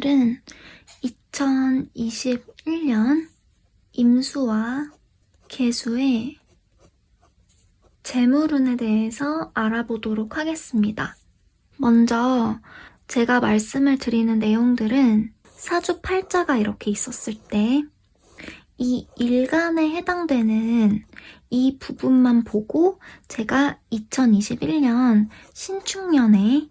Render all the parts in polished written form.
오늘은 2021년 임수와 계수의 재물운에 대해서 알아보도록 하겠습니다. 먼저 제가 말씀을 드리는 내용들은 사주팔자가 이렇게 있었을 때 이 일간에 해당되는 이 부분만 보고 제가 2021년 신축년의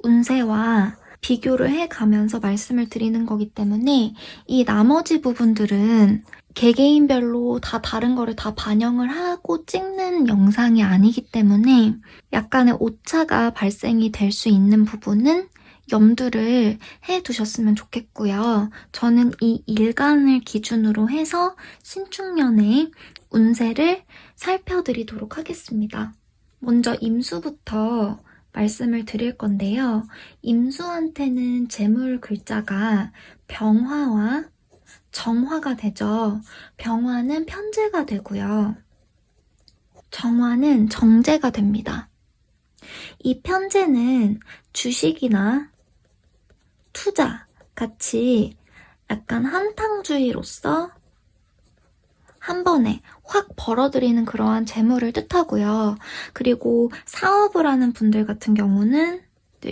운세와 비교를 해가면서 말씀을 드리는 거기 때문에 이 나머지 부분들은 개개인별로 다 다른 거를 다 반영을 하고 찍는 영상이 아니기 때문에 약간의 오차가 발생이 될 수 있는 부분은 염두를 해두셨으면 좋겠고요. 저는 이 일간을 기준으로 해서 신축년의 운세를 살펴드리도록 하겠습니다. 먼저 임수부터 말씀을 드릴 건데요. 임수한테는 재물 글자가 병화와 정화가 되죠. 병화는 편재가 되고요. 정화는 정제가 됩니다. 이 편재는 주식이나 투자 같이 약간 한탕주의로서 한 번에 확 벌어들이는 그러한 재물을 뜻하고요. 그리고 사업을 하는 분들 같은 경우는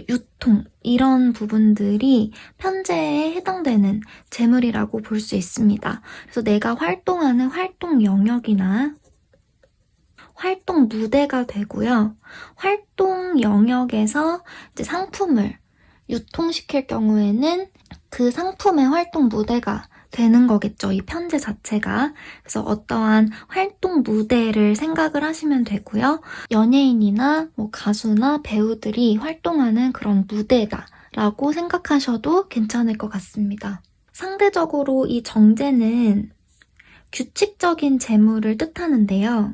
유통 이런 부분들이 편재에 해당되는 재물이라고 볼 수 있습니다. 그래서 내가 활동하는 활동 영역이나 활동 무대가 되고요. 활동 영역에서 이제 상품을 유통시킬 경우에는 그 상품의 활동 무대가 되는 거겠죠. 이 편재 자체가. 그래서 어떠한 활동 무대를 생각을 하시면 되고요. 연예인이나 뭐 가수나 배우들이 활동하는 그런 무대다라고 생각하셔도 괜찮을 것 같습니다. 상대적으로 이 정제는 규칙적인 재물을 뜻하는데요.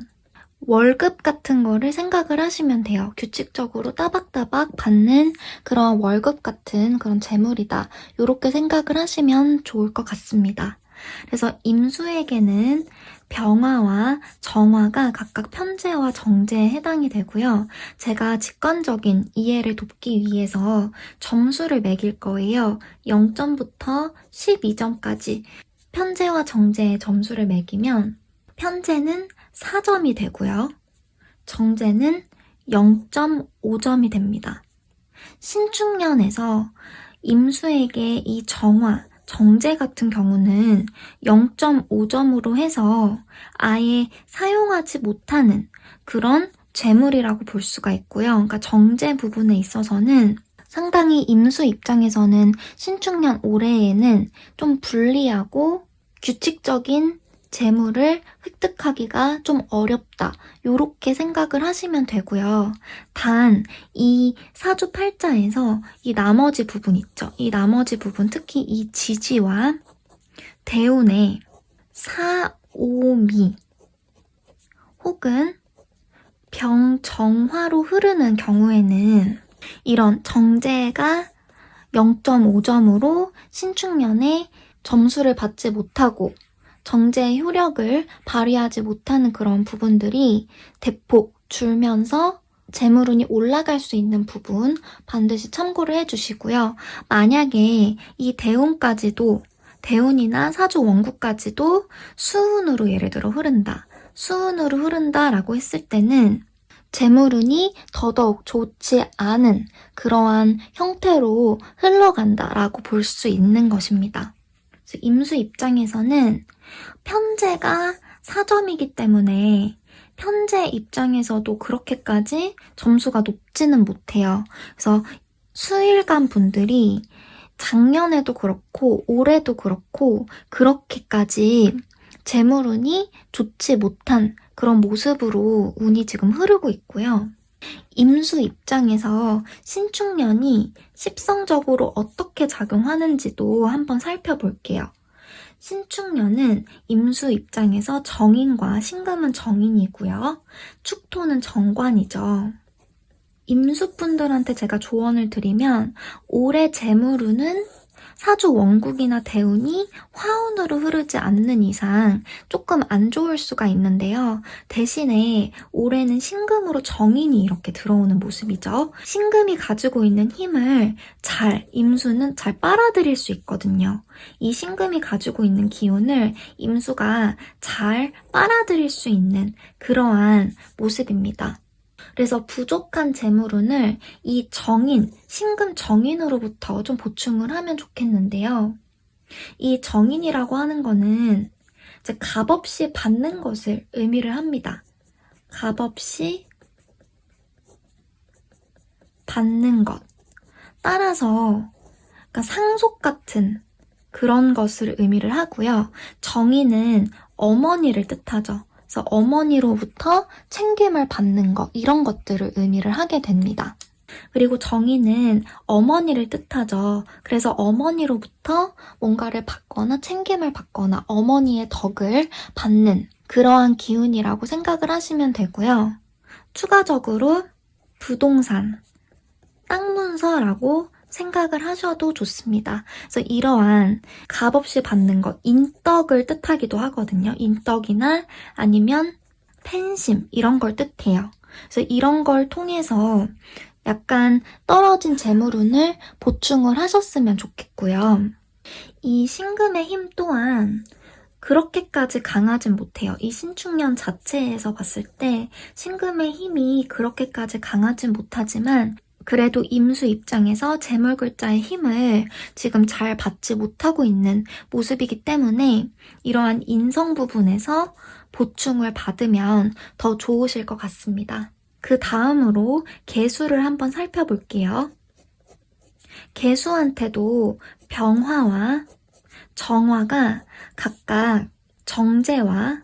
월급 같은 거를 생각을 하시면 돼요. 규칙적으로 따박따박 받는 그런 월급 같은 그런 재물이다. 이렇게 생각을 하시면 좋을 것 같습니다. 그래서 임수에게는 병화와 정화가 각각 편재와 정제에 해당이 되고요. 제가 직관적인 이해를 돕기 위해서 점수를 매길 거예요. 0점부터 12점까지 편재와 정제의 점수를 매기면 편재는 4점이 되고요. 정제는 0.5점이 됩니다. 신축년에서 임수에게 이 정화, 정제 같은 경우는 0.5점으로 해서 아예 사용하지 못하는 그런 재물이라고 볼 수가 있고요. 그러니까 정제 부분에 있어서는 상당히 임수 입장에서는 신축년 올해에는 좀 불리하고 규칙적인 재물을 획득하기가 좀 어렵다. 요렇게 생각을 하시면 되고요. 단 이 사주팔자에서 이 나머지 부분 있죠. 이 나머지 부분, 특히 이 지지와 대운의 사오미 혹은 병정화로 흐르는 경우에는 이런 정제가 0.5점으로 신축년에 점수를 받지 못하고 정제의 효력을 발휘하지 못하는 그런 부분들이 대폭 줄면서 재물운이 올라갈 수 있는 부분 반드시 참고를 해주시고요. 만약에 이 대운까지도 대운이나 사주 원국까지도 수운으로 예를 들어 흐른다. 수운으로 흐른다라고 했을 때는 재물운이 더더욱 좋지 않은 그러한 형태로 흘러간다라고 볼 수 있는 것입니다. 임수 입장에서는 편재가 4점이기 때문에 편재 입장에서도 그렇게까지 점수가 높지는 못해요. 그래서 수일간 분들이 작년에도 그렇고 올해도 그렇고 그렇게까지 재물운이 좋지 못한 그런 모습으로 운이 지금 흐르고 있고요. 임수 입장에서 신축년이 십성적으로 어떻게 작용하는지도 한번 살펴볼게요. 신축년은 임수 입장에서 정인과 신금은 정인이고요. 축토는 정관이죠. 임수분들한테 제가 조언을 드리면 올해 재물운은 사주 원국이나 대운이 화운으로 흐르지 않는 이상 조금 안 좋을 수가 있는데요. 대신에 올해는 신금으로 정인이 이렇게 들어오는 모습이죠. 신금이 가지고 있는 힘을 임수는 잘 빨아들일 수 있거든요. 이 신금이 가지고 있는 기운을 임수가 잘 빨아들일 수 있는 그러한 모습입니다. 그래서 부족한 재물운을 이 신금 정인으로부터 좀 보충을 하면 좋겠는데요. 이 정인이라고 하는 거는 이제 값없이 받는 것을 의미를 합니다. 값없이 받는 것. 따라서 그러니까 상속 같은 그런 것을 의미를 하고요. 정인은 어머니를 뜻하죠. 그래서 어머니로부터 챙김을 받는 것, 이런 것들을 의미를 하게 됩니다. 그리고 정인은 어머니를 뜻하죠. 그래서 어머니로부터 뭔가를 받거나 챙김을 받거나 어머니의 덕을 받는 그러한 기운이라고 생각을 하시면 되고요. 추가적으로 부동산, 땅 문서라고 생각을 하셔도 좋습니다. 그래서 이러한 값없이 받는 것, 인덕을 뜻하기도 하거든요. 인덕이나 아니면 팬심 이런 걸 뜻해요. 그래서 이런 걸 통해서 약간 떨어진 재물운을 보충을 하셨으면 좋겠고요. 이 신금의 힘 또한 그렇게까지 강하진 못해요. 이 신축년 자체에서 봤을 때 신금의 힘이 그렇게까지 강하진 못하지만 그래도 임수 입장에서 재물글자의 힘을 지금 잘 받지 못하고 있는 모습이기 때문에 이러한 인성 부분에서 보충을 받으면 더 좋으실 것 같습니다. 그 다음으로 개수를 한번 살펴볼게요. 개수한테도 병화와 정화가 각각 정제와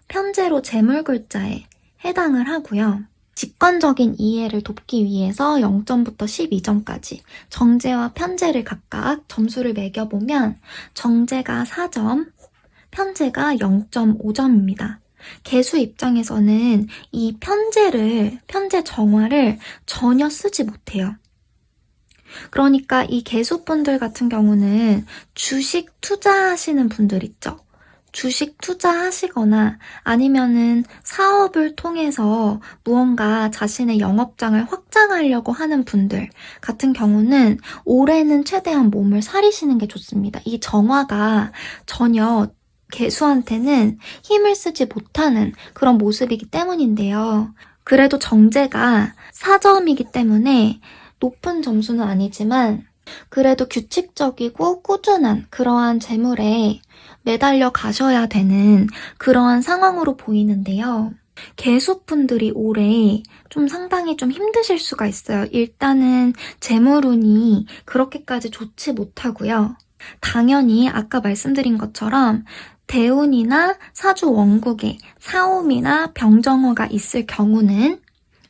편제로 재물글자에 해당을 하고요. 직관적인 이해를 돕기 위해서 0점부터 12점까지 정제와 편제를 각각 점수를 매겨보면 정제가 4점, 편제가 0.5점입니다. 개수 입장에서는 이 편제 정화를 전혀 쓰지 못해요. 그러니까 이 개수분들 같은 경우는 주식 투자하시는 분들 있죠. 주식 투자하시거나 아니면은 사업을 통해서 무언가 자신의 영업장을 확장하려고 하는 분들 같은 경우는 올해는 최대한 몸을 사리시는 게 좋습니다. 이 정화가 전혀 개수한테는 힘을 쓰지 못하는 그런 모습이기 때문인데요. 그래도 정제가 4점이기 때문에 높은 점수는 아니지만 그래도 규칙적이고 꾸준한 그러한 재물에 매달려 가셔야 되는 그러한 상황으로 보이는데요. 개수분들이 올해 좀 상당히 좀 힘드실 수가 있어요. 일단은 재물운이 그렇게까지 좋지 못하고요. 당연히 아까 말씀드린 것처럼 대운이나 사주 원국에 사옴이나 병정화가 있을 경우는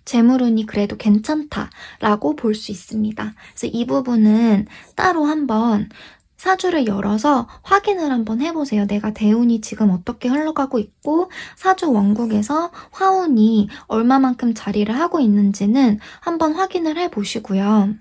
재물운이 그래도 괜찮다라고 볼 수 있습니다. 그래서 이 부분은 따로 한번 사주를 열어서 확인을 한번 해보세요. 내가 대운이 지금 어떻게 흘러가고 있고 사주 원국에서 화운이 얼마만큼 자리를 하고 있는지는 한번 확인을 해보시고요.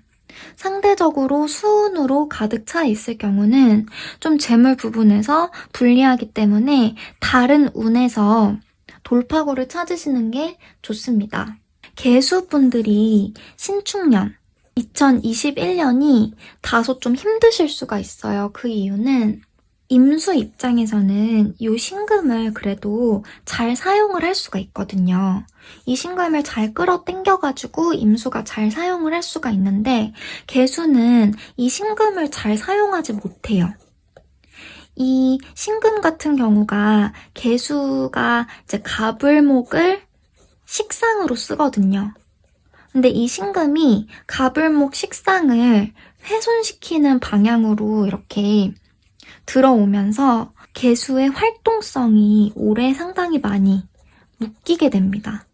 상대적으로 수운으로 가득 차 있을 경우는 좀 재물 부분에서 불리하기 때문에 다른 운에서 돌파구를 찾으시는 게 좋습니다. 개수분들이 신축년 2021년이 다소 좀 힘드실 수가 있어요. 그 이유는 임수 입장에서는 이 신금을 그래도 잘 사용을 할 수가 있거든요. 이 신금을 잘 끌어당겨가지고 임수가 잘 사용을 할 수가 있는데 개수는 이 신금을 잘 사용하지 못해요. 이 신금 같은 경우가 개수가 이제 갑을목을 식상으로 쓰거든요. 근데 이 신금이 갑을목 식상을 훼손시키는 방향으로 이렇게 들어오면서 개수의 활동성이 올해 상당히 많이 묶이게 됩니다.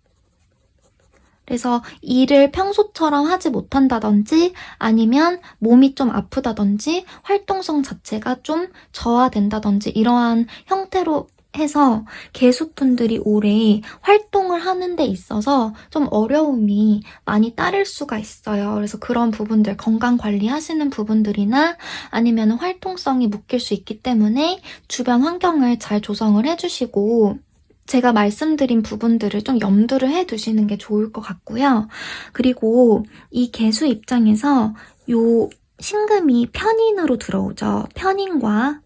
그래서 일을 평소처럼 하지 못한다든지 아니면 몸이 좀 아프다든지 활동성 자체가 좀 저하된다든지 이러한 형태로 해서 개수분들이 올해 활동을 하는 데 있어서 좀 어려움이 많이 따를 수가 있어요. 그래서 그런 부분들, 건강 관리하시는 부분들이나 아니면 활동성이 묶일 수 있기 때문에 주변 환경을 잘 조성을 해주시고 제가 말씀드린 부분들을 좀 염두를 해두시는 게 좋을 것 같고요. 그리고 이 개수 입장에서 요 신금이 편인으로 들어오죠. 편인과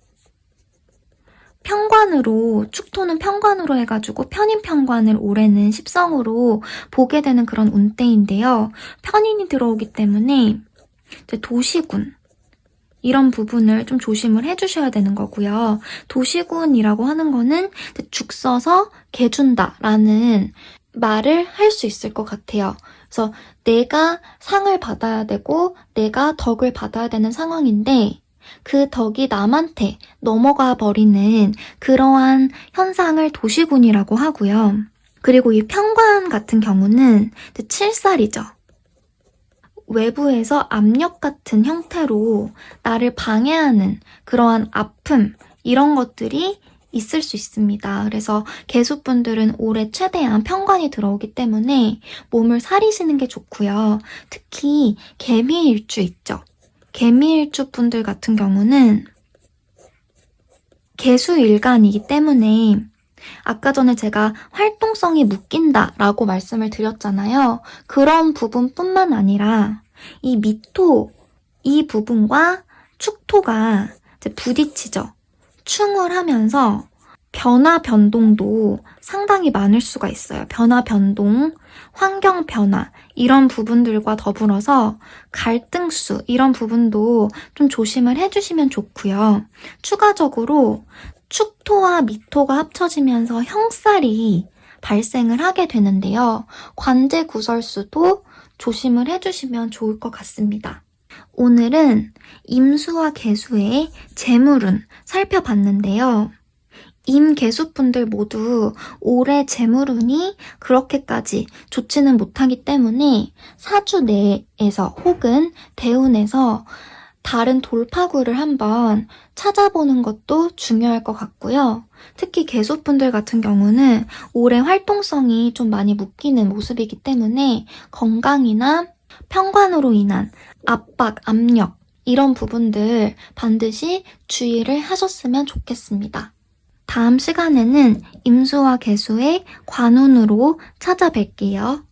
편관으로, 축토는 편관으로 해가지고 편인 편관을 올해는 십성으로 보게 되는 그런 운대인데요. 편인이 들어오기 때문에 이제 도시군, 이런 부분을 좀 조심을 해주셔야 되는 거고요. 도시군이라고 하는 거는 죽 써서 개준다라는 말을 할 수 있을 것 같아요. 그래서 내가 상을 받아야 되고 내가 덕을 받아야 되는 상황인데 그 덕이 남한테 넘어가 버리는 그러한 현상을 도시군이라고 하고요. 그리고 이 편관 같은 경우는 7살이죠. 외부에서 압력 같은 형태로 나를 방해하는 그러한 아픔, 이런 것들이 있을 수 있습니다. 그래서 개수분들은 올해 최대한 편관이 들어오기 때문에 몸을 사리시는 게 좋고요. 특히 개미일주 있죠. 개미일주 분들 같은 경우는 개수일간이기 때문에 아까 전에 제가 활동성이 묶인다라고 말씀을 드렸잖아요. 그런 부분뿐만 아니라 이 미토, 이 부분과 축토가 이제 부딪히죠. 충을 하면서 변화 변동도 상당히 많을 수가 있어요. 변화 변동, 환경 변화 이런 부분들과 더불어서 갈등수 이런 부분도 좀 조심을 해주시면 좋고요. 추가적으로 축토와 미토가 합쳐지면서 형살이 발생을 하게 되는데요. 관제 구설수도 조심을 해주시면 좋을 것 같습니다. 오늘은 임수와 개수의 재물운 살펴봤는데요. 임개수분들 모두 올해 재물운이 그렇게까지 좋지는 못하기 때문에 사주 내에서 혹은 대운에서 다른 돌파구를 한번 찾아보는 것도 중요할 것 같고요. 특히 개수분들 같은 경우는 올해 활동성이 좀 많이 묶이는 모습이기 때문에 건강이나 편관으로 인한 압박, 압력 이런 부분들 반드시 주의를 하셨으면 좋겠습니다. 다음 시간에는 임수와 개수의 관운으로 찾아뵐게요.